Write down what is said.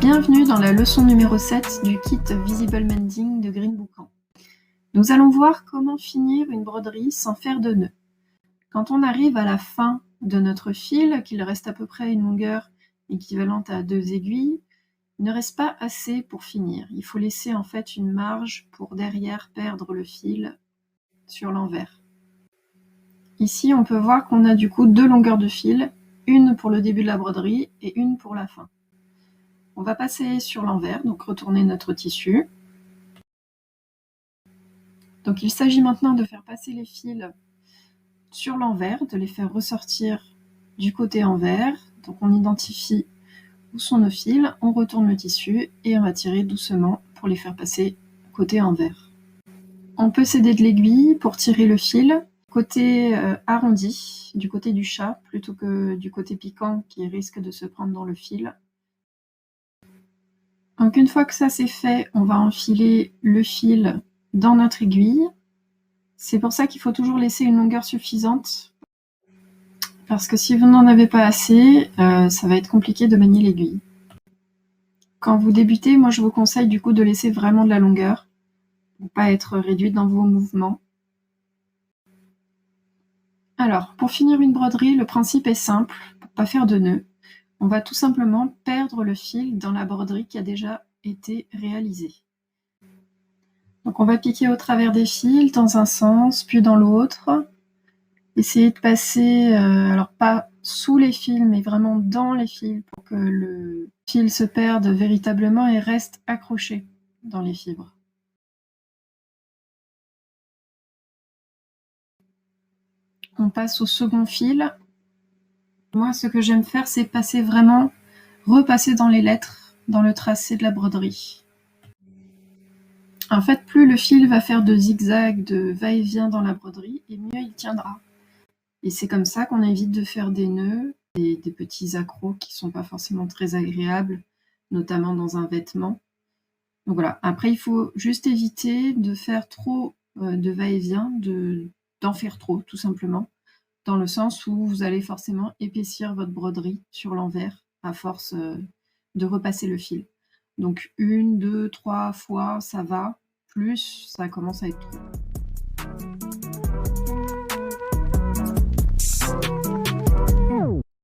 Bienvenue dans la leçon numéro 7 du kit Visible Mending de Green Boucan. Nous allons voir comment finir une broderie sans faire de nœuds. Quand on arrive à la fin de notre fil, qu'il reste à peu près une longueur équivalente à 2 aiguilles, il ne reste pas assez pour finir. Il faut laisser en fait une marge pour derrière perdre le fil sur l'envers. Ici, on peut voir qu'on a du coup 2 longueurs de fil, une pour le début de la broderie et une pour la fin. On va passer sur l'envers, donc retourner notre tissu. Donc il s'agit maintenant de faire passer les fils sur l'envers, de les faire ressortir du côté envers. Donc on identifie où sont nos fils, on retourne le tissu et on va tirer doucement pour les faire passer côté envers. On peut s'aider de l'aiguille pour tirer le fil côté arrondi, du côté du chat, plutôt que du côté piquant qui risque de se prendre dans le fil. Donc une fois que ça c'est fait, on va enfiler le fil dans notre aiguille. C'est pour ça qu'il faut toujours laisser une longueur suffisante, parce que si vous n'en avez pas assez, ça va être compliqué de manier l'aiguille. Quand vous débutez, moi je vous conseille du coup de laisser vraiment de la longueur, pour ne pas être réduite dans vos mouvements. Alors, pour finir une broderie, le principe est simple, pour ne pas faire de nœuds. On va tout simplement perdre le fil dans la broderie qui a déjà été réalisée. Donc on va piquer au travers des fils, dans un sens, puis dans l'autre. Essayez de passer, alors pas sous les fils, mais vraiment dans les fils, pour que le fil se perde véritablement et reste accroché dans les fibres. On passe au second fil. Moi, ce que j'aime faire, c'est passer vraiment, repasser dans les lettres, dans le tracé de la broderie. En fait, plus le fil va faire de zigzags, de va-et-vient dans la broderie, et mieux il tiendra. Et c'est comme ça qu'on évite de faire des nœuds et des petits accrocs qui ne sont pas forcément très agréables, notamment dans un vêtement. Donc voilà. Après, il faut juste éviter de faire trop de va-et-vient, d'en faire trop, tout simplement, dans le sens où vous allez forcément épaissir votre broderie sur l'envers à force de repasser le fil. Donc 1, 2, 3 fois, ça va. Plus, ça commence à être trop.